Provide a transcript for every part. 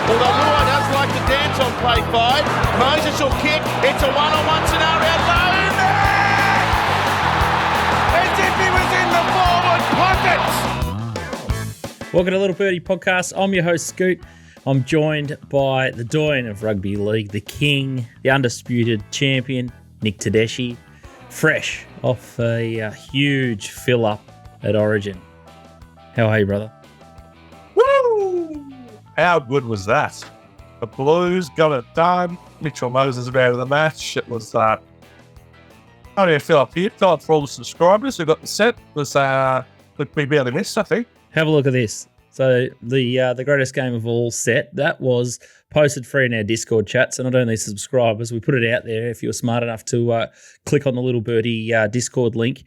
Although Luai does like to dance on play 5. Moses will kick. It's a one-on-one scenario. Low net! As if he was in the forward pockets. Welcome to Little Birdie Podcast. I'm your host, Scoot. I'm joined by the doyen of rugby league, the king, the undisputed champion, Nick Tedeschi, fresh off a huge fill-up at Origin. How are you, brother? Woo! How good was that? The Blues got it done. Mitchell Moses out of the match. It was only a fill up here. Fill up for all the subscribers who got the set. It was we barely missed, I think. Have a look at this. So the greatest game of all set, that was posted free in our Discord chat. So not only subscribers, we put it out there if you were smart enough to click on the Little Birdie Discord link.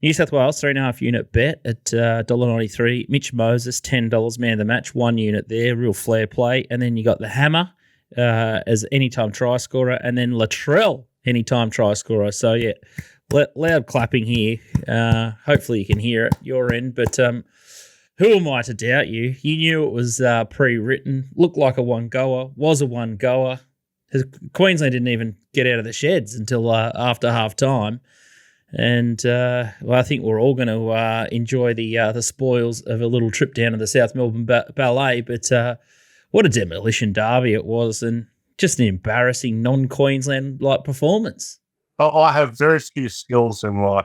New South Wales, 3.5 unit bet at $1.93. Mitch Moses, $10, man of the match, 1 unit there, real flair play. And then you got the Hammer as anytime try scorer, and then Latrell, anytime try scorer. So, yeah, loud clapping here. Hopefully you can hear it, your end. But who am I to doubt you? You knew it was pre-written, looked like a one-goer, was a one-goer. Queensland didn't even get out of the sheds until after half-time. And I think we're all going to enjoy the spoils of a little trip down to the South Melbourne Ballet. But what a demolition derby it was, and just an embarrassing non-Queensland-like performance. I have very few skills in my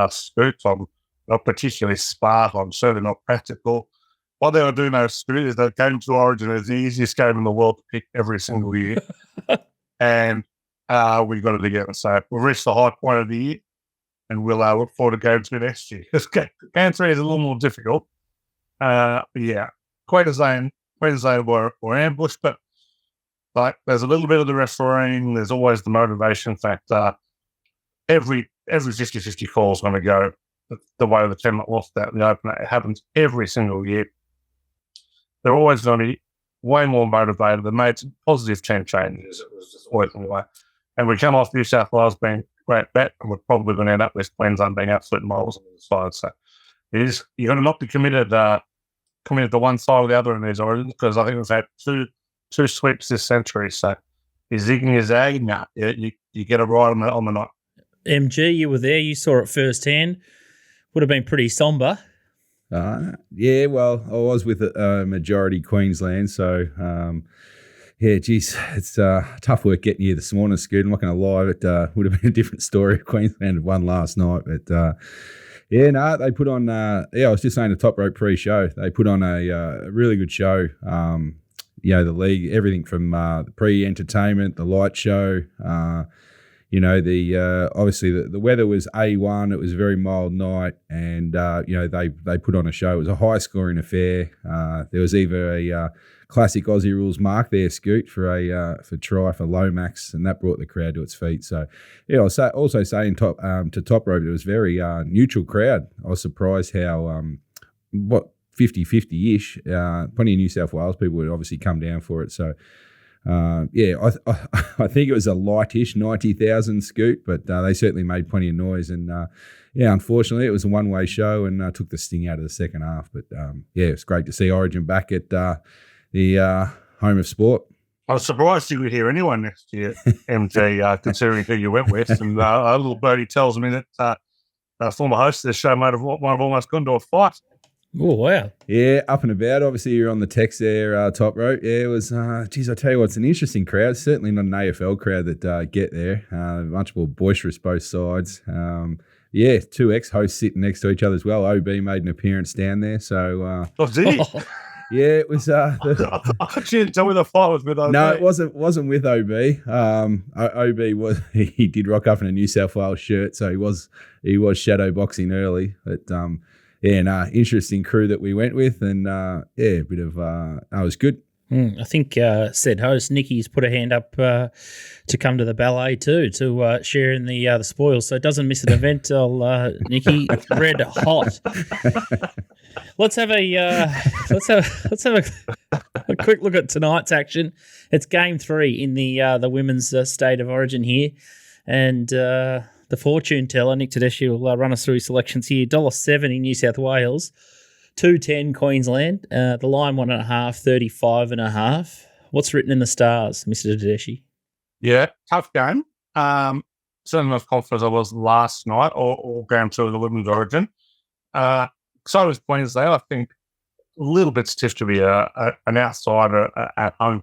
Scoots. I'm not particularly smart. I'm certainly not practical. One thing I do know, Scoot, is that going to Origin is the easiest game in the world to pick every single year. And we've got it together. So we've reached the high point of the year. And we'll look forward to game 2 next year. Game 3 is a little more difficult. Yeah, Queensland were ambushed, but like there's a little bit of the refereeing. There's always the motivation factor. Every 50-50 call is going to go the way the team that lost that in the opener. It happens every single year. They're always going to be way more motivated. They made some positive team changes. It was just always the way. And we come off New South Wales being great bet, and we're probably going to end up with Queensland being absolute miles on the side. So you've got to not be committed to one side or the other in these Origins, because I think we've had two sweeps this century. So you're zigging, you're zagging. Nah, you get it right on the night. MG, you were there. You saw it firsthand. Would have been pretty somber. Yeah, well, I was with a majority Queensland, so yeah, geez, it's tough work getting here this morning, Scoot. I'm not going to lie, it would have been a different story if Queensland had won last night. But, they put on, I was just saying the Toprope pre-show. They put on a really good show. The league, everything from the pre-entertainment, the light show, obviously the weather was A1. It was a very mild night, and, they put on a show. It was a high-scoring affair. There was either a classic Aussie rules mark there, Scoot, for try for Lomax, and that brought the crowd to its feet. So, yeah, I was also saying to Toprope, it was very neutral crowd. I was surprised how 50-50-ish. Plenty of New South Wales people would obviously come down for it. So, I think it was a lightish 90,000, Scoot, but they certainly made plenty of noise. And unfortunately, it was a one-way show and took the sting out of the second half. But it was great to see Origin back at the home of sport. I was surprised you would hear anyone next year, MG, considering who you went with. And a little birdie tells me that former host of this show might have almost gone to a fight. Oh, wow. Yeah, up and about. Obviously, you're on the text there, Toprope. Yeah, it was, I tell you what, it's an interesting crowd. Certainly not an AFL crowd that get there. Much more boisterous both sides. Two ex-hosts sitting next to each other as well. OB made an appearance down there. So, did he? Yeah, it was. I didn't tell me the fight was with OB. No, it wasn't with OB. OB was he did rock up in a New South Wales shirt, so he was shadow boxing early. But interesting crew that we went with, and a bit of it was good. I think said host Nicky's put a hand up to come to the ballet too, to share in the spoils. So it doesn't miss an event. Nicky, red hot. Let's have a quick look at tonight's action. It's game 3 in the women's state of origin here, and the fortune teller Nick Tedeschi will run us through his selections here. $1.70 New South Wales. 2.10 Queensland. The line 1.5, 35.5. What's written in the stars, Mr. Tedeschi? Yeah, tough game. Certainly not as confident as I was last night or going through the Women's Origin. So was Queensland. I think a little bit stiff to be an outsider at home.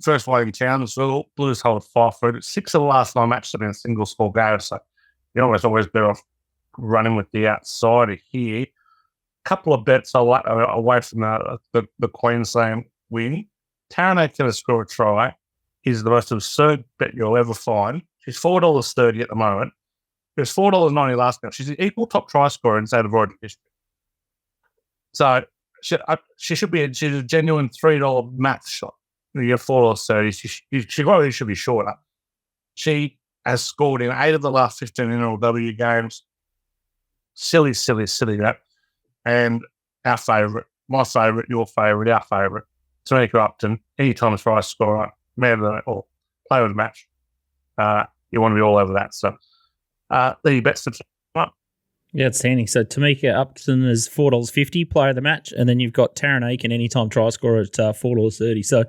First one in Townsville, Blues hold 5-3. 6 of the last 9 matches have been single score games, so you're always better off running with the outsider here. Couple of bets away from the Queensland win. Taranaki to score a try is the most absurd bet you'll ever find. She's $4.30 at the moment. It was $4.90 last night. She's the equal top try scorer in state of origin history. So she's a genuine $3 math shot. You get $4.30. She probably should be shorter. She has scored in 8 of the last 15 NRLW games. Silly that. And our favourite, my favourite, your favourite, our favourite, Tanika Upton, anytime try scorer, man or player of the match. You want to be all over that. So there you bets to up. Yeah, outstanding. So Tamika Upton is $4.50, player of the match, and then you've got Taryn Aiken, anytime try scorer at $4.30. So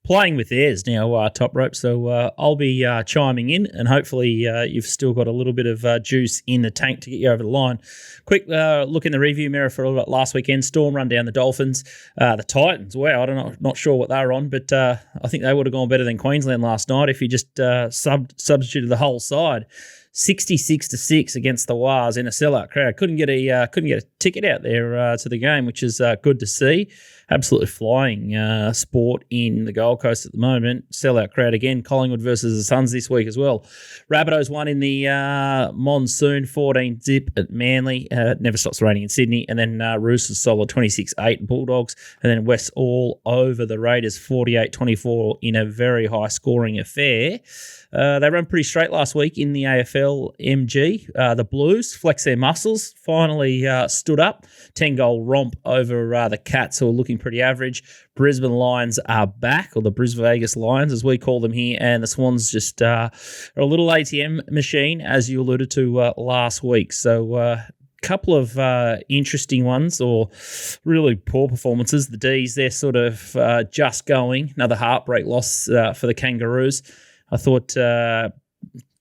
playing with theirs now, Top Rope. So I'll be chiming in, and hopefully you've still got a little bit of juice in the tank to get you over the line. Quick look in the review mirror for last weekend. Storm run down the Dolphins. The Titans, wow, not sure what they were on, but I think they would have gone better than Queensland last night if you just substituted the whole side. 66-6 against the Wars in a sellout crowd. Couldn't get a ticket out there to the game, which is good to see. Absolutely flying sport in the Gold Coast at the moment. Sellout crowd again. Collingwood versus the Suns this week as well. Rabbitohs won in the monsoon, 14-zip at Manly. It never stops raining in Sydney. And then Roosters solid 26-8 Bulldogs. And then West all over the Raiders, 48-24 in a very high scoring affair. They ran pretty straight last week in the AFL MG. The Blues flex their muscles, finally stood up. 10-goal romp over the Cats, who are looking pretty average. Brisbane Lions are back, or the Brisbane Vegas Lions, as we call them here, and the Swans just are a little ATM machine, as you alluded to last week. So couple of interesting ones, or really poor performances. The D's, they're sort of just going. Another heartbreak loss for the Kangaroos. I thought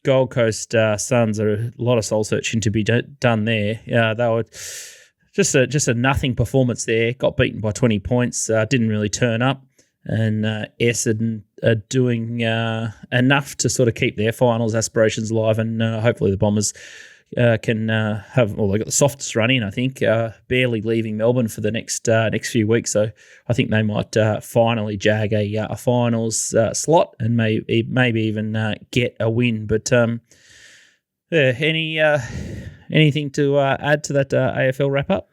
Gold Coast Suns are a lot of soul searching to be done there. They were just a nothing performance there. Got beaten by 20 points. Didn't really turn up. And Essendon are doing enough to sort of keep their finals aspirations alive. And hopefully the Bombers can have, well, they've got the softest run in, I think, barely leaving Melbourne for the next few weeks. So I think they might finally jag a finals slot and maybe even get a win. But anything to add to that AFL wrap-up?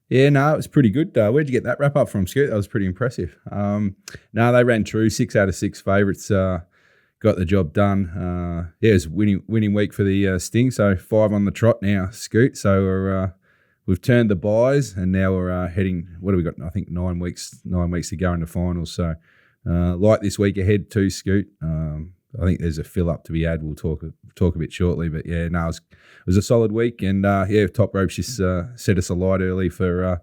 Yeah, no, it was pretty good. Where'd you get that wrap-up from, Scoot? That was pretty impressive. No, they ran true. 6 out of 6 favourites got the job done. It was winning week for the Sting, so 5 on the trot now, Scoot. So we've turned the buys, and now we're heading. What have we got? I think 9 weeks to go in the finals. So like this week ahead too, Scoot. I think there's a fill up to be had. We'll talk a bit shortly, but yeah, no, it was a solid week, and Top Ropes just set us alight early for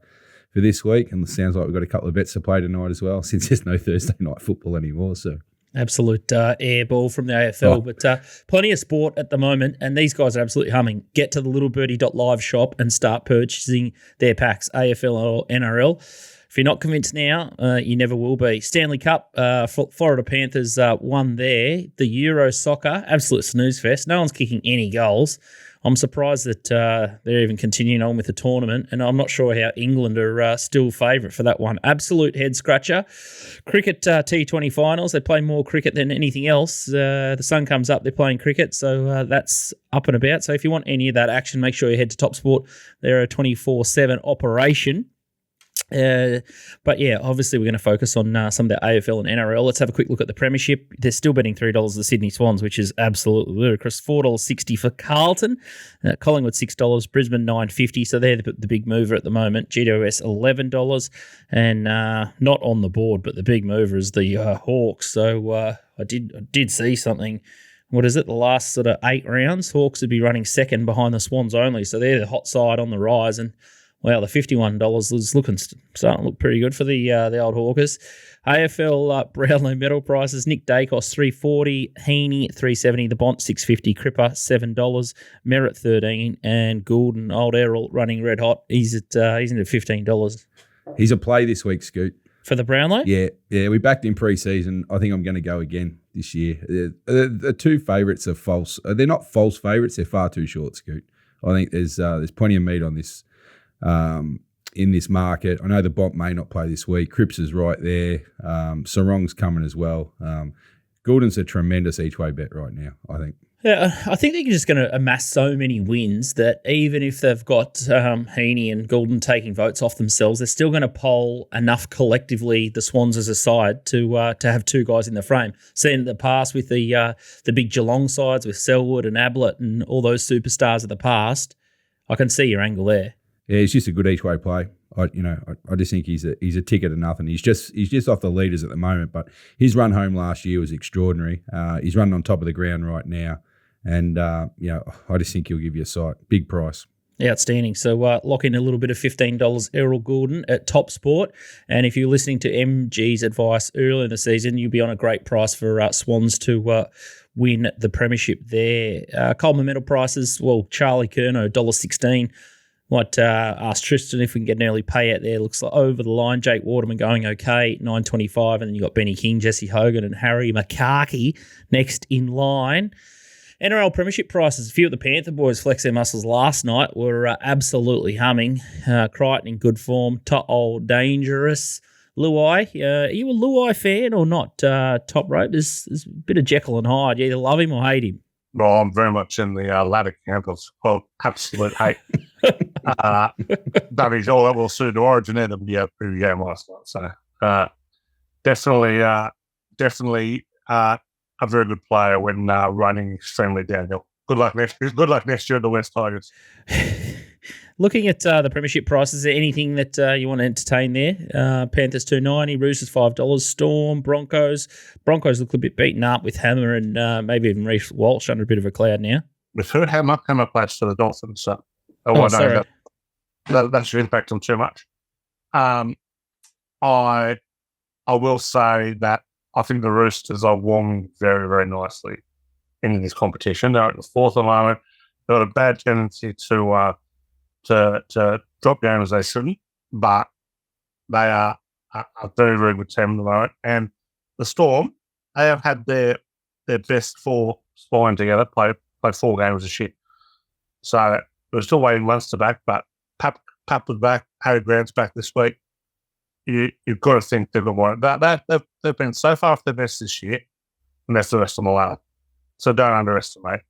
this week, and it sounds like we've got a couple of bets to play tonight as well, since there's no Thursday night football anymore. So. Absolute airball from the AFL, but plenty of sport at the moment, and these guys are absolutely humming. Get to the littlebirdie.live shop and start purchasing their packs, AFL or NRL. If you're not convinced now, you never will be. Stanley Cup, Florida Panthers won there. The Euro Soccer, absolute snooze fest. No one's kicking any goals. I'm surprised that they're even continuing on with the tournament, and I'm not sure how England are still favourite for that one. Absolute head-scratcher. Cricket T20 finals, they play more cricket than anything else. The sun comes up, they're playing cricket, so that's up and about. So if you want any of that action, make sure you head to Top Sport. They're a 24/7 operation. But yeah, obviously we're going to focus on some of the AFL and NRL. Let's have a quick look at the Premiership. They're still betting $3 the Sydney Swans, which is absolutely ludicrous. $4.60 for Carlton, Collingwood $6, Brisbane $9.50. So they're the big mover at the moment. GWS $11, and not on the board, but the big mover is the Hawks. So I did see something. What is it? The last sort of 8 rounds, Hawks would be running second behind the Swans only. So they're the hot side on the rise, and Well, the $51 is starting to look pretty good for the old Hawkers. AFL Brownlow medal prices: Nick Dacos $3.40, Heaney $3.70, the Bont $6.50, Cripper $7, Merritt $13, and Goulden, old Errol, running red hot. He's into $15 He's a play this week, Scoot. for the Brownlow. Yeah. We backed in pre-season. I think I'm going to go again this year. The two favourites are false. They're not false favourites. They're far too short, Scoot. I think there's plenty of meat on this. In this market. I know the Bont may not play this week. Cripps is right there. Sarong's coming as well. Goulden's a tremendous each-way bet right now, I think. Yeah, I think they're just going to amass so many wins that even if they've got Heaney and Goulden taking votes off themselves, they're still going to poll enough collectively, the Swans as a side, to have two guys in the frame. Seen in the past with the big Geelong sides with Selwood and Ablett and all those superstars of the past, I can see your angle there. Yeah, he's just a good each-way play. I just think he's a ticket to nothing. He's just off the leaders at the moment, but his run home last year was extraordinary. He's running on top of the ground right now, and I just think he'll give you a sight. Big price. Outstanding. So lock in a little bit of $15 Errol Goulden at Top Sport, and if you're listening to MG's advice earlier in the season, you'll be on a great price for Swans to win the premiership there. Coleman medal prices: well, Charlie Curnow $1.16. Might ask Tristan if we can get an early payout there. Looks like over the line. Jake Waterman going okay, $9.25, and then you got Benny King, Jesse Hogan, and Harry McCarkey next in line. NRL premiership prices: a few of the Panther boys flex their muscles last night. Were absolutely humming. Crichton in good form. To'o dangerous. Luai, are you a Luai fan or not? Toprope. There's a bit of Jekyll and Hyde. You either love him or hate him. No, I'm very much in the latter camp of absolute hate. That is all that will suit Origin and the preview game last night. So definitely a very good player when running extremely downhill. Good luck next year at the West Tigers. Looking at the premiership prices, is there anything that you want to entertain there? Panthers $2.90, Roosters $5, Storm, Broncos. Broncos look a bit beaten up with Hammer and maybe even Reece Walsh under a bit of a cloud now. We've heard Hammer plays for the Dolphins, so sorry. That should impact them too much. I will say that I think the Roosters are warming very, very nicely in this competition. They're at the fourth at the moment. They've got a bad tendency to drop down as they shouldn't, but they are a very, very good team at the moment. And the Storm, they have had their best four spine together, play 4 games of shit. So we're still waiting Munster back, but Pap was back, Harry Grant's back this week. You've got to think they're going to want it. They've been so far off their best this year, and that's the rest of the ladder. So don't underestimate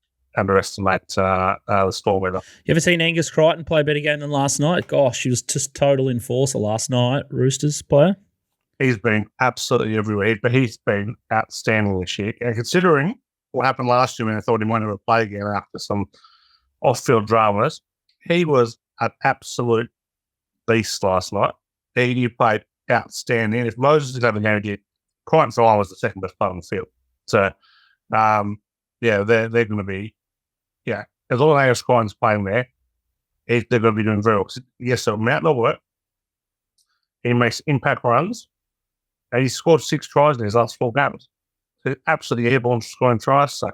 the Storm weather. You ever seen Angus Crichton play a better game than last night? Gosh, he was just total enforcer last night, Roosters player. He's been absolutely everywhere, but he's been outstanding this year. And considering what happened last year when I thought he might never play again after some off-field dramas, he was an absolute beast last night. He played outstanding. If Moses did have a game, he did. Crichton for I was the second best player on the field. So, they're going to be, as long as Angus Crichton's playing there, they're going to be doing very well. Yes, so mountain of work. He makes impact runs, and he scored 6 tries in his last 4 games. So absolutely airborne scoring tries. So,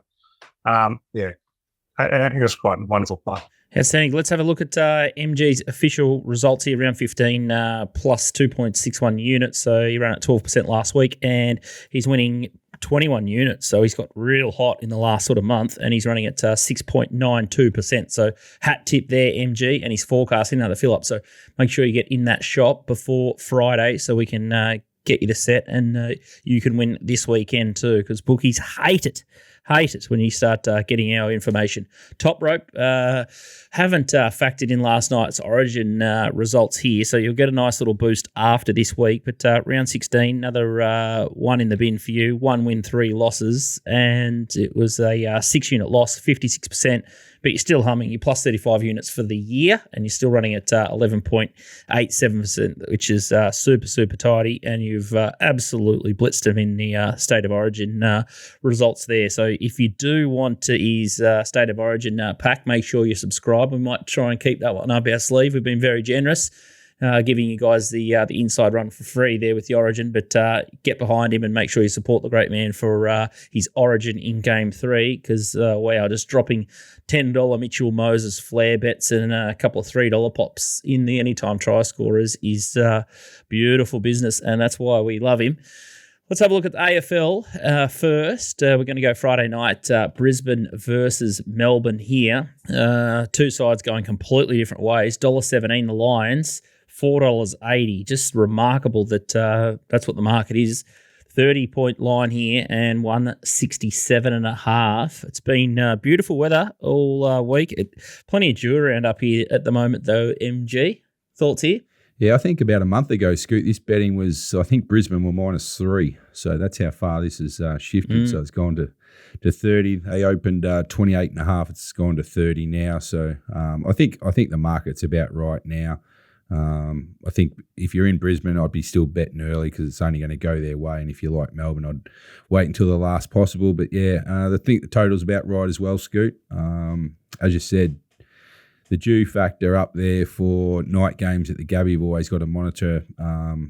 Angus Crichton, wonderful player. Outstanding. Let's have a look at MG's official results here. Round 15 plus 2.61 units. So he ran at 12% last week, and he's winning 21 units. So he's got real hot in the last sort of month, and he's running at 6.92%. So hat tip there, MG, and he's forecasting another fill up. So make sure you get in that shop before Friday so we can get you the set, and you can win this weekend too, because bookies hate it when you start getting our information. Toprope haven't factored in last night's Origin results here, so you'll get a nice little boost after this week. But round 16, another one in the bin for you. 1 win, 3 losses, and it was a 6-unit loss, 56%. But you're still humming. You're plus 35 units for the year, and you're still running at 11.87%, which is super, super tidy. And you've absolutely blitzed them in the State of Origin results there. So So if you do want his State of Origin pack, make sure you subscribe. We might try and keep that one up our sleeve. We've been very generous, giving you guys the inside run for free there with the Origin. But get behind him and make sure you support the great man for his Origin in Game 3 because, wow, just dropping $10 Mitchell Moses flair bets and a couple of $3 pops in the anytime try scorers is beautiful business, and that's why we love him. Let's have a look at the AFL first. We're going to go Friday night, Brisbane versus Melbourne here. Two sides going completely different ways. $1.17 the Lions, $4.80. Just remarkable that that's what the market is. 30-point line here and 167.5. It's been beautiful weather all week. Plenty of dew around up here at the moment, though. MG, thoughts here? Yeah, I think about a month ago, Scoot, this betting was, I think Brisbane were -3. So that's how far this has shifted. So it's gone to 30. They opened 28.5. It's gone to 30 now. So I think the market's about right now. I think if you're in Brisbane, I'd be still betting early because it's only going to go their way. And if you like Melbourne, I'd wait until the last possible. But yeah, I think the total's about right as well, Scoot. As you said, the dew factor up there for night games at the Gabby, you've always got to monitor.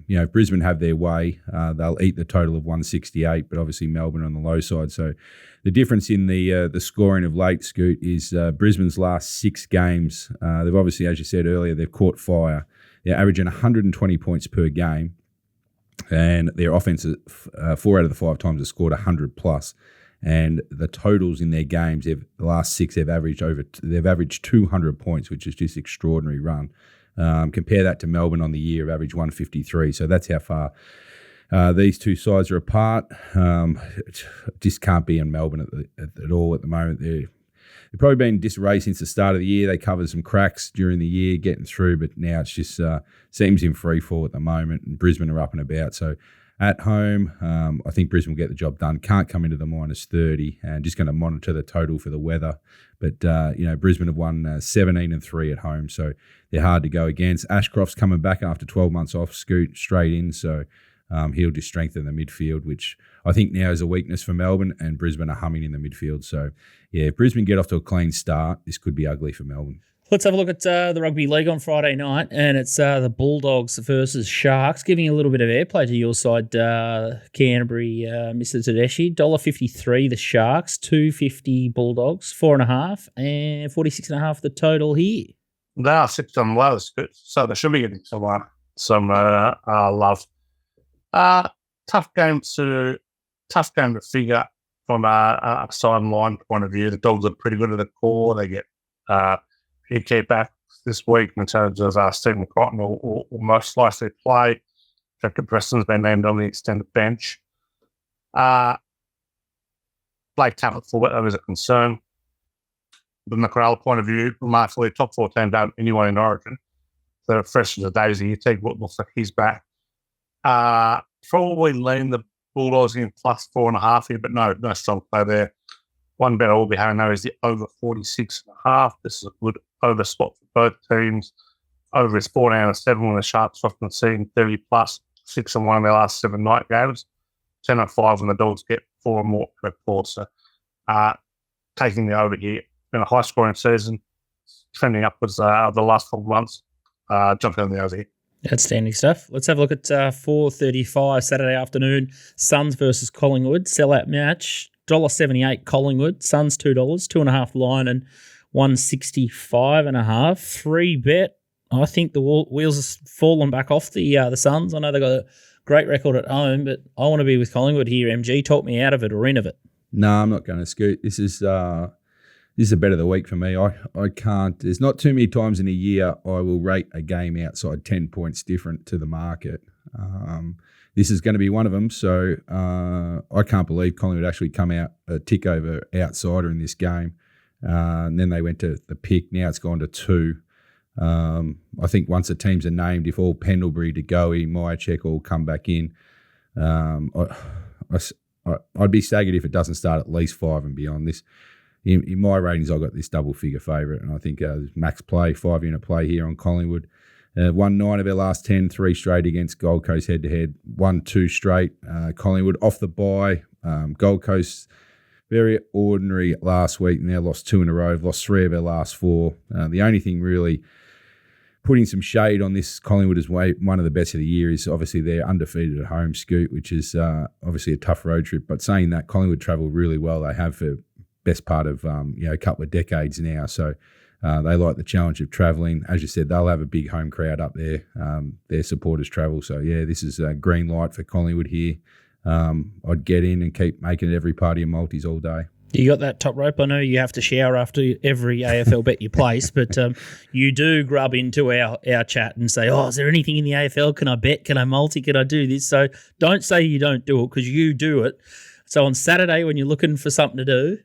If Brisbane have their way, they'll eat the total of 168, but obviously Melbourne on the low side. So the difference in the scoring of late, Scoot, is Brisbane's last 6 games. They've obviously, as you said earlier, they've caught fire. They're averaging 120 points per game, and their offense, 4 out of the 5 times, have scored 100 plus. And the totals in their games, the last 6, they've averaged 200 points, which is just extraordinary run. Compare that to Melbourne on the year, average 153. So that's how far these two sides are apart. Just can't be in Melbourne at all at the moment. They've probably been in disarray since the start of the year. They covered some cracks during the year getting through, but now it's just seems in free fall at the moment, and Brisbane are up and about. So at home, I think Brisbane will get the job done. Can't come into the -30, and just going to monitor the total for the weather. But Brisbane have won 17-3 at home, so they're hard to go against. Ashcroft's coming back after 12 months off, Scoot straight in, so he'll just strengthen the midfield, which I think now is a weakness for Melbourne, and Brisbane are humming in the midfield. So yeah, if Brisbane get off to a clean start, this could be ugly for Melbourne. Let's have a look at the Rugby League on Friday night, and it's the Bulldogs versus Sharks, giving a little bit of airplay to your side, Canterbury, Mr. Tedeschi. $1.53 the Sharks, $2.50 Bulldogs, 4.5, and 46.5 the total here. They are 6 on low, so they should be getting some love. Tough game to figure from a sideline point of view. The Dogs are pretty good at the core. They get key back this week in terms of Stephen Cotton will most likely play. Jacob Preston's been named on the extended bench. Blake Tappert fullback is a concern. From the Cronulla point of view, remarkably, top 4 teams don't anyone in Origin. They're fresh as a daisy. You take what looks like he's back. Probably lean the Bulldogs in +4.5 here, but no strong play there. One bet I will be having though is the over 46.5. This is a good over spot for both teams. Over is 4.7 when the Sharks often seen 30 plus, 6-1 in their last 7 night games. 10-5 when the Dogs get 4 or more per quarter. So taking the over here. Been a high scoring season, trending upwards the last couple of months. Jumping on the over here. Outstanding stuff. Let's have a look at 4:35 Saturday afternoon. Suns versus Collingwood. Sellout match. $1.78 Collingwood. Suns $2, 2.5 line and 165.5. Free bet. I think the wheels have fallen back off the Suns. I know they've got a great record at home, but I want to be with Collingwood here. MG, talk me out of it or in of it. No, I'm not going to, Scoot. This is a bet of the week for me. I can't. There's not too many times in a year I will rate a game outside 10 points different to the market. This is going to be one of them. So I can't believe Collingwood actually come out a tick over outsider in this game. And then they went to the pick. Now it's gone to 2. I think once the teams are named, if all Pendlebury, DeGoey, Myercheck all come back in, I'd be staggered if it doesn't start at least 5 and beyond. This in my ratings, I got this double figure favourite, and I think max play, 5-unit play here on Collingwood. Won 9 of their last 10, 3 straight against Gold Coast head to head. 1 2 straight. Collingwood off the bye. Gold Coast very ordinary last week. Now lost 2 in a row. Lost 3 of their last 4. The only thing really putting some shade on this Collingwood as one of the best of the year is obviously they're undefeated at home, Scoot, which is obviously a tough road trip. But saying that, Collingwood travel really well. They have for best part of a couple of decades now. So they like the challenge of travelling. As you said, they'll have a big home crowd up there. Their supporters travel. So, yeah, this is a green light for Collingwood here. I'd get in and keep making it every party of multis all day. You got that top rope? I know you have to shower after every AFL bet you place, but you do grub into our chat and say, is there anything in the AFL? Can I bet? Can I multi? Can I do this? So don't say you don't do it because you do it. So on Saturday when you're looking for something to do,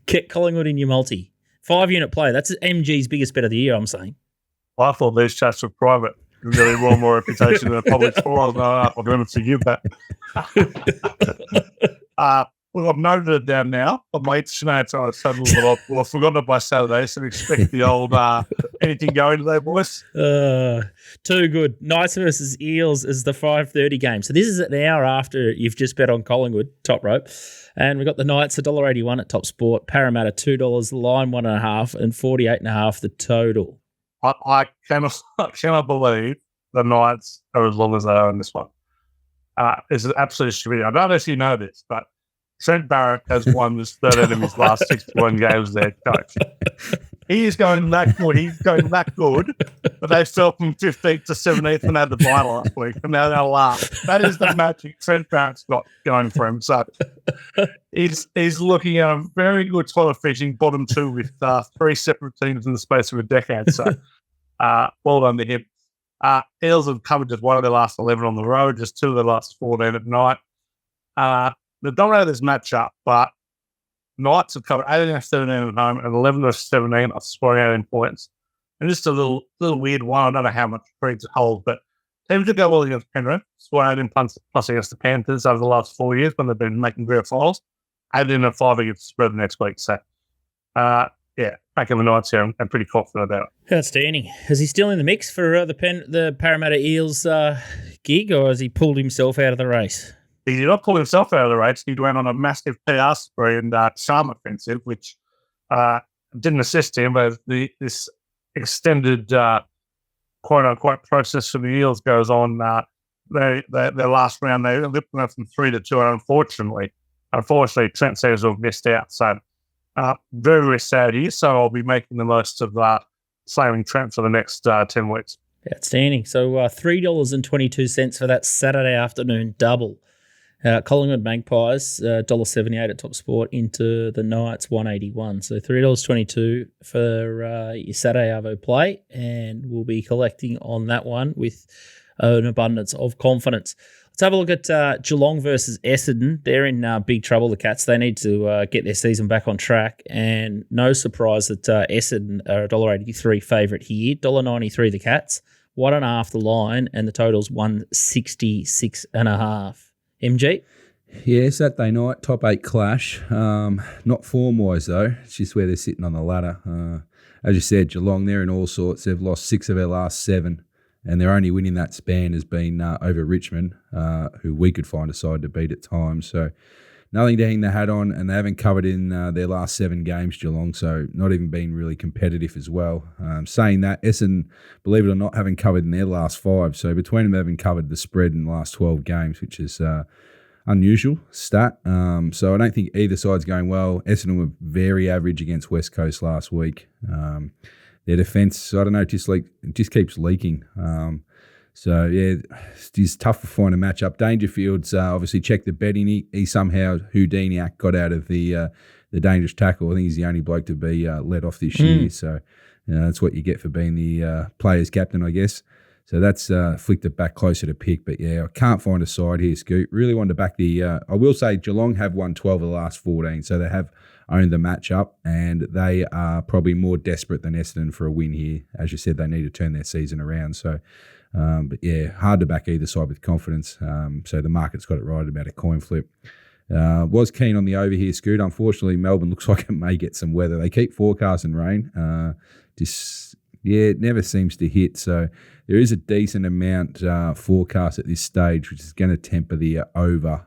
get Collingwood in your multi. 5-unit play. That's MG's biggest bet of the year, I'm saying. I thought these chats were private. Really well more reputation than a public forum. I'm going to forgive that. Well, I've noted it down now. I might tonight, so I settled it up. Well, I've forgotten it by Saturday, so expect the old anything going today, boys. Too good. Knights versus Eels is the 5:30 game. So this is an hour after you've just bet on Collingwood, top rope. And we've got the Knights $1.81 at Top Sport, Parramatta $2, line 1.5, and 48.5 the total. I cannot believe the Knights are as long as they are in this one. It's an absolute stupidity. I don't know if you know this, but Trent Barrett has won this 13 of his last 61 games as their coach. He is going that good. He's going that good, but they fell from 15th to 17th and had the bye last week, and now they're laugh. That is the magic Trent Barrett's got going for him. So he's looking at a very good toilet fishing bottom 2 with 3 separate teams in the space of a decade. So well done to him. Eels have covered just 1 of their last 11 on the road, just 2 of their last 14 at night. They've dominated this matchup, but Knights have covered 18 of 17 at home and 11 of 17 are scoring 18 points. And just a little weird one. I don't know how much creeds it holds, but teams that go well against Penrith, scored 18 plus against the Panthers over the last 4 years when they've been making grand finals, 18 and 5 against the spread the next week. So, back in the Knights here, I'm pretty confident about it. Outstanding. Is he still in the mix for the Parramatta Eels gig, or has he pulled himself out of the race? He did not pull himself out of the race. He went on a massive PR spree and charm offensive, which didn't assist him. But this extended, quote-unquote, process for the Eels goes on. Their last round, they lifted up from 3 to 2. And unfortunately, Trent seems to have missed out. So very, very sad here. So I'll be making the most of slaving Trent for the next 10 weeks. Outstanding. So $3.22 for that Saturday afternoon double. Collingwood Magpies, $1.78 at Top Sport into the Knights, $1.81. So $3.22 for your Saturday Arvo play, and we'll be collecting on that one with an abundance of confidence. Let's have a look at Geelong versus Essendon. They're in big trouble, the Cats. They need to get their season back on track, and no surprise that Essendon are $1.83 favourite here, $1.93 the Cats, 1.5 the line, and the total's 166.5. MG? Yeah, Saturday night, top 8 clash. Not form-wise, though. It's just where they're sitting on the ladder. As you said, Geelong, they're in all sorts. They've lost 6 of their last 7, and their only win in that span has been over Richmond, who we could find a side to beat at times. So nothing to hang their hat on, and they haven't covered in their last 7 games, Geelong, so not even been really competitive as well. Saying that, Essendon, believe it or not, haven't covered in their last 5. So between them, they haven't covered the spread in the last 12 games, which is unusual stat. So I don't think either side's going well. Essendon were very average against West Coast last week. Their defence, I don't know, just keeps leaking. So, yeah, it's tough to find a matchup. Dangerfield's obviously checked the betting. He somehow, Houdiniac, got out of the dangerous tackle. I think he's the only bloke to be let off this year. So, that's what you get for being the player's captain, I guess. So that's flicked it back closer to pick. But, yeah, I can't find a side here, Scoot. Really wanted to back the I will say Geelong have won 12 of the last 14, so they have owned the matchup, and they are probably more desperate than Essendon for a win here. As you said, they need to turn their season around. So, but yeah, hard to back either side with confidence. So the market's got it right about a coin flip. Was keen on the over here, Scoot. Unfortunately, Melbourne looks like it may get some weather. They keep forecasting rain. It never seems to hit. So there is a decent amount forecast at this stage, which is going to temper the over.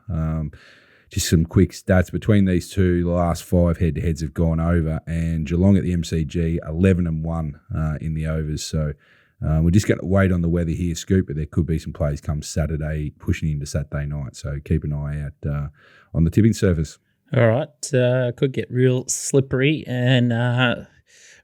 just some quick stats between these two. The last 5 head-to-heads have gone over, and Geelong at the MCG 11-1 in the overs. So we're just going to wait on the weather here, Scoop, but there could be some plays come Saturday, pushing into Saturday night. So keep an eye out on the tipping surface. All right. Could get real slippery and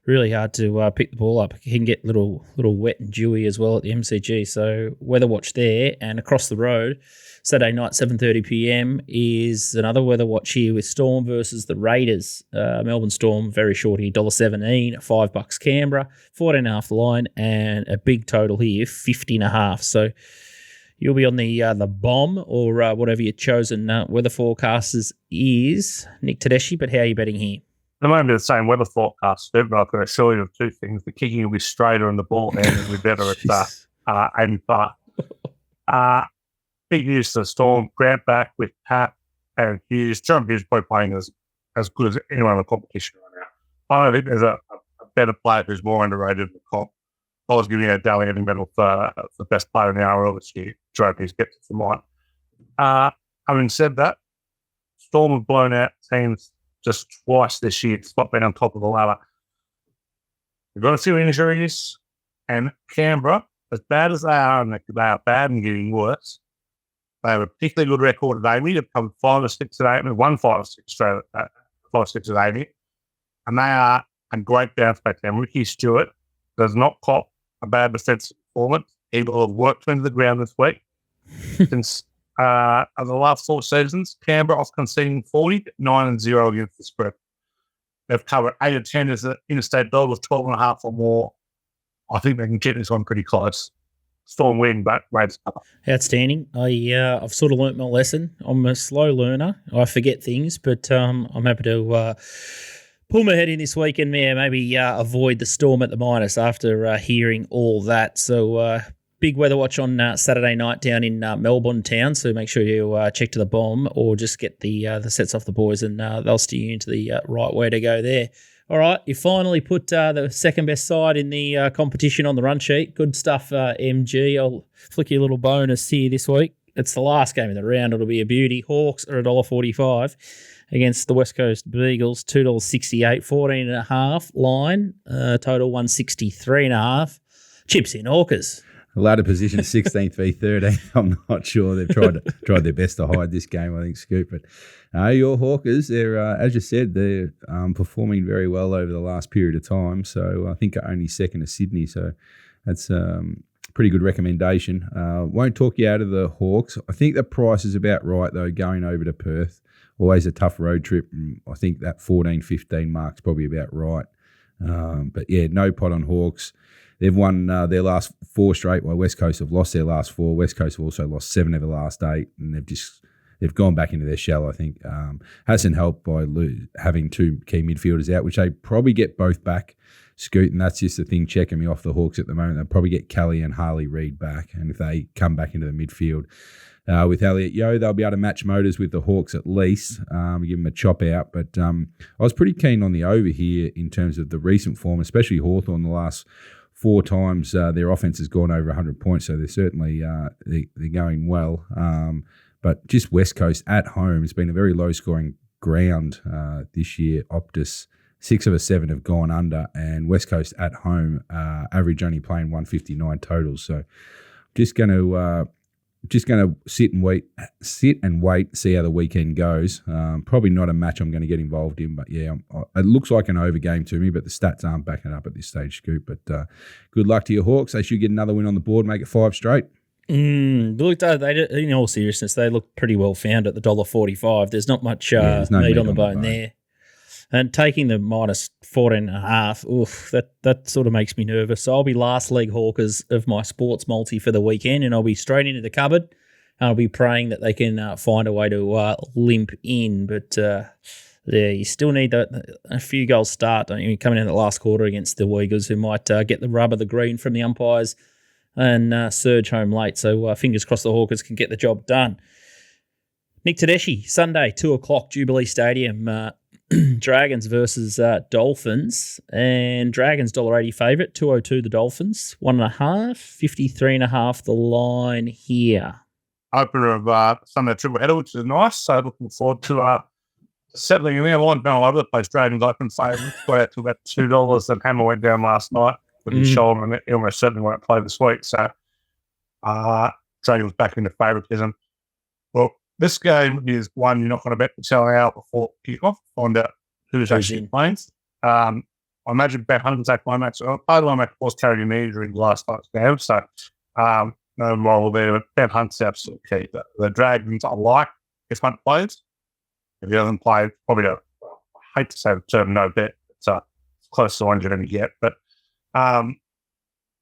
really hard to pick the ball up. It can get little wet and dewy as well at the MCG. So weather watch there, and across the road, Saturday night, 7:30 p.m. is another weather watch here with Storm versus the Raiders. Melbourne Storm, very short here, $1.17, $5 Canberra, 14.5 the line, and a big total here, 50.5. So you'll be on the bomb or whatever your chosen weather forecasters is, Nick Tedeschi, but how are you betting here? At the moment, the same weather forecast, but I can assure you of two things. The kicking will be straighter and the ball handling will be better at 85. Big news to the Storm. Grant back with Pat and Hughes. John Hughes probably playing as good as anyone in the competition right now. I don't think there's a better player who's more underrated in the comp. I was giving a Dally Edding medal for the best player in the NRL this year. Joe Hughes gets it for mine. Having said that, Storm have blown out teams just twice this year, despite being on top of the ladder. They've got a few injuries, and Canberra, as bad as they are, and they are bad and getting worse, they have a particularly good record at Amy. They've come 5 or 6 at Amy, won 5 or 6 straight at 5 or 6 at Amy, and they are a great bounce back team. Ricky Stewart does not cop a bad defensive performance. He will have worked into the ground this week. Since the last 4 seasons, Canberra off conceding 40, 9-0 against the spread. They've covered 8 of 10 as an interstate dog with 12.5 or more. I think they can get this one pretty close. Storm win, but Raiders cover. Outstanding. I've sort of learnt my lesson. I'm a slow learner. I forget things, but I'm happy to pull my head in this week and maybe avoid the Storm at the minus after hearing all that. So big weather watch on Saturday night down in Melbourne town. So make sure you check to the bomb or just get the sets off the boys, and they'll steer you into the right way to go there. All right, you finally put the second best side in the competition on the run sheet. Good stuff, MG. I'll flick you a little bonus here this week. It's the last game of the round. It'll be a beauty. Hawks are $1.45 against the West Coast Beagles, $2.68, 14.5 line, total 163.5. Chips in Orcas. Ladder position 16th v 13. I'm not sure. They've tried their best to hide this game, I think, Scoop. But your Hawkers, they're as you said, they're performing very well over the last period of time. So I think only second to Sydney. So that's pretty good recommendation. Won't talk you out of the Hawks. I think the price is about right, though, going over to Perth. Always a tough road trip. And I think that 14-15 mark's probably about right. But, yeah, no pot on Hawks. They've won their last 4 straight. Well, West Coast have lost their last 4. West Coast have also lost 7 of the last 8, and they've gone back into their shell, I think. Hasn't helped by having 2 key midfielders out, which they probably get both back, Scoot, and that's just the thing checking me off the Hawks at the moment. They'll probably get Kelly and Harley Reid back, and if they come back into the midfield with Elliot Yeo, they'll be able to match motors with the Hawks at least, give them a chop out. But I was pretty keen on the over here in terms of the recent form, especially Hawthorn the last 4 times their offense has gone over 100 points, so they're certainly they're going well. But just West Coast at home has been a very low-scoring ground this year. Optus, 6 of the 7 have gone under, and West Coast at home average only playing 159 totals. So just going to sit and wait, see how the weekend goes. Probably not a match I'm going to get involved in, but yeah, it looks like an over game to me, but the stats aren't backing it up at this stage, Scoop. But good luck to your Hawks. They should get another win on the board, make it 5 straight. Look, in all seriousness, they look pretty well found at the $1.45. There's not much meat on the bone there. And taking the minus 14.5, oof, that sort of makes me nervous. So I'll be last leg Hawkers of my sports multi for the weekend, and I'll be straight into the cupboard. I'll be praying that they can find a way to limp in. But yeah, you still need a few goals start, don't you? Coming in the last quarter against the Uyghurs, who might get the rub of the green from the umpires and surge home late. So fingers crossed the Hawkers can get the job done. Nick Tedeschi, Sunday, 2:00, Jubilee Stadium. Dragons versus Dolphins, and Dragons $1.80 favourite, 202 the Dolphins, 1.5, 53.5 the line here. opener of Sunday triple header, which is nice. So looking forward to settling in there. Line been all over the place. Dragons open favourites, got out to about $2. Then Hammer went down last night with his shoulder, and he almost certainly won't play this week. So Dragons back into favouritism. Well, this game is one you're not going to bet until an hour before kickoff. Find out who's actually playing. I imagine about 100 climax. Part of the climax was carrying an injury last night's game, so no moral there. But Ben Hunt's absolutely key. The Dragons, I like if Hunt plays. If he doesn't play, probably I hate to say the term no bet. It's close to one you're going to get. But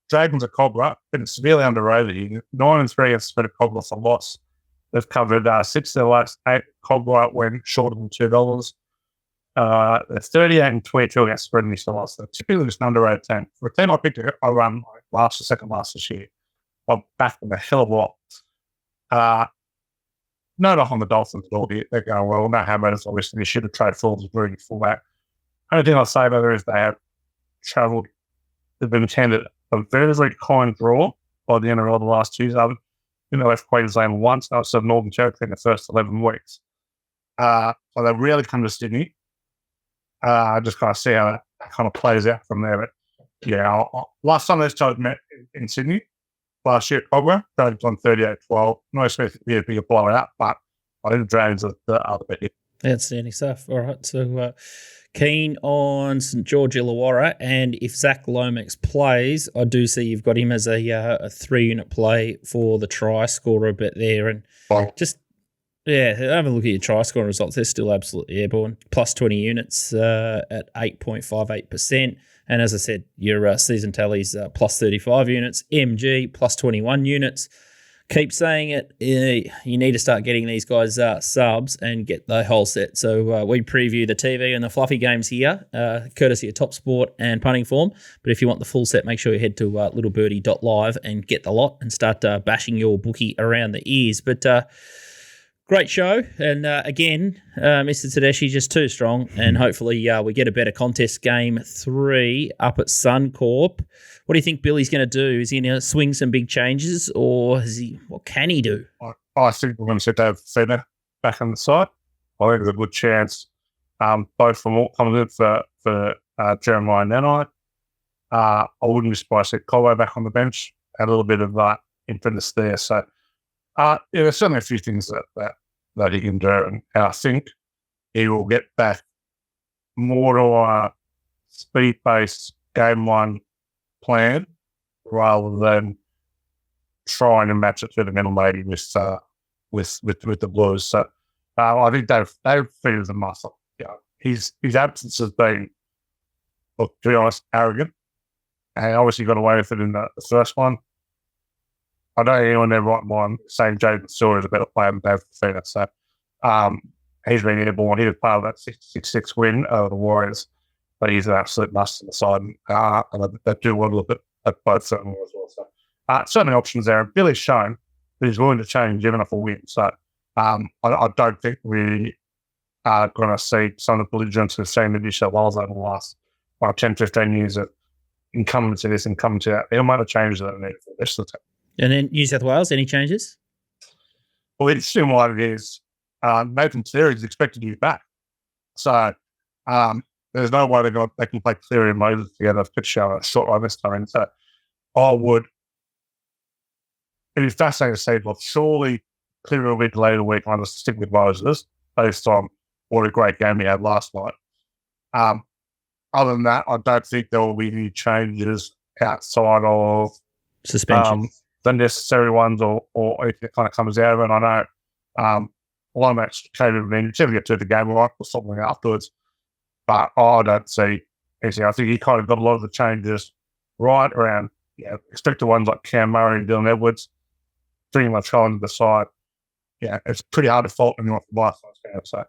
Dragons are Cobra, been severely underrated here. 9-3 against Cobra for loss. They've covered 6 of their last 8. Cobra went shorter than $2. They're 38-22 against spread in this loss. They're typically just an underrated team. For a team I picked a run last or second last this year, I'm back in a hell of a lot. No knock on the Dolphins at all here. They're going well. No hammers, obviously. They should have traded Falls really fullback. Only thing I'll say about it is they have travelled. They've been handed a very, very kind draw by the NRL the last 2 years. They left Queensland once. Now it's Northern Territory in the first 11 weeks. So they really come to Sydney. Just kind of see how that kind of plays out from there. But yeah, last time those two met in Sydney, last year at Cobra, Dragons on 38-12. No expect it to be a bigger blowout, but I think the Dragons are the other bit here. Outstanding stuff. All right, so keen on St George-Illawarra, and if Zach Lomax plays, I do see you've got him as a 3-unit play for the try scorer a bit there, and just have a look at your try scoring results. They're still absolutely airborne. Plus 20 units at 8.58%. And as I said, your season tally's plus 35 units. MG plus 21 units. Keep saying it. You need to start getting these guys subs and get the whole set. So we preview the TV and the fluffy games here, courtesy of Top Sport and Punting Form. But if you want the full set, make sure you head to littlebirdie.live and get the lot and start bashing your bookie around the ears. But great show. And again, Mr. Tedeschi just too strong. And hopefully we get a better contest game 3 up at Suncorp. What do you think Billy's going to do? Is he going to swing some big changes, or what can he do? I think we're going to set Dave Fenner back on the side. I think there's a good chance, both from what comes in for Jeremiah Nanai. I wouldn't be surprised to see Colway back on the bench. A little bit of influence there. So, there's certainly a few things that he can do, and I think he will get back more to a speed-based game 1 plan rather than trying to match it to the mental lady with the Blues. So I think Dave feels a muscle. Yeah, his absence has been, look, to be honest, arrogant, and obviously got away with it in the first one. I don't think anyone in their right mind saying Jaden Stewart is a better player than Dave Fafita. So he's been airborne. He was part of that 6-6 win over the Warriors, but he's an absolute must on the side. And they do want to look at both certainly as well. So certainly options there. And Billy's shown that he's willing to change even if a win. So I don't think we are going to see some of the belligerents we've seen in New South Wales over the last 10, 15 years of incumbency this, incumbency that. They might have changed that for the rest of the time. And then New South Wales, any changes? Well, it's still what it is. Nathan Cleary is expected to be back. So there's no way they can play Cleary and Moses together for a short run this time. So it'd be fascinating to see, but surely Cleary will be delayed a week. I'm going to stick with Moses based on what a great game he had last night. Other than that, I don't think there will be any changes outside of suspension. The necessary ones or if it kind of comes out of it. I know Lomax came in and he get to the game right or something afterwards, but I don't see anything. I think he kind of got a lot of the changes right around expected ones like Cam Murray and Dylan Edwards pretty much on the side. Yeah, it's pretty hard to fault anyone for last night's game. So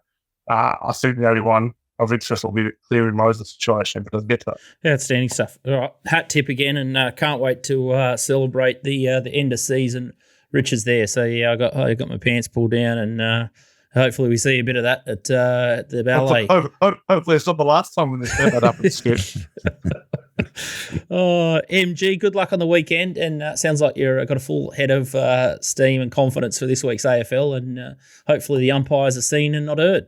I think the only one of interest will be the Cleary and Moses situation, but let's get to that. Yeah, outstanding stuff. All right, hat tip again, and can't wait to celebrate the end of season riches there. So yeah, I got my pants pulled down, and hopefully we see a bit of that at the ballet. Hopefully it's not the last time when they set that up in sketch. Oh, MG, good luck on the weekend. And sounds like you've got a full head of steam and confidence for this week's AFL. And hopefully the umpires are seen and not heard.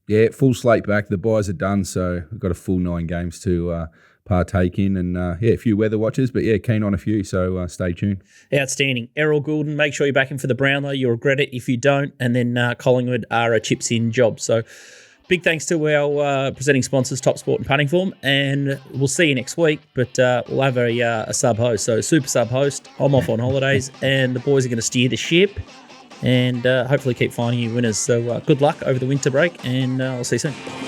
Yeah, full slate back. The buys are done, so we've got a full 9 games to partake in. And, a few weather watches, but, keen on a few, so stay tuned. Outstanding. Errol Goulden, make sure you're back in for the Brownlow. You'll regret it if you don't. And then Collingwood are a chips-in job. So big thanks to our presenting sponsors, Top Sport and Punting Form. And we'll see you next week, but we'll have a sub-host. So super sub-host. I'm off on holidays, and the boys are going to steer the ship and hopefully keep finding you winners. So good luck over the winter break, and I'll see you soon.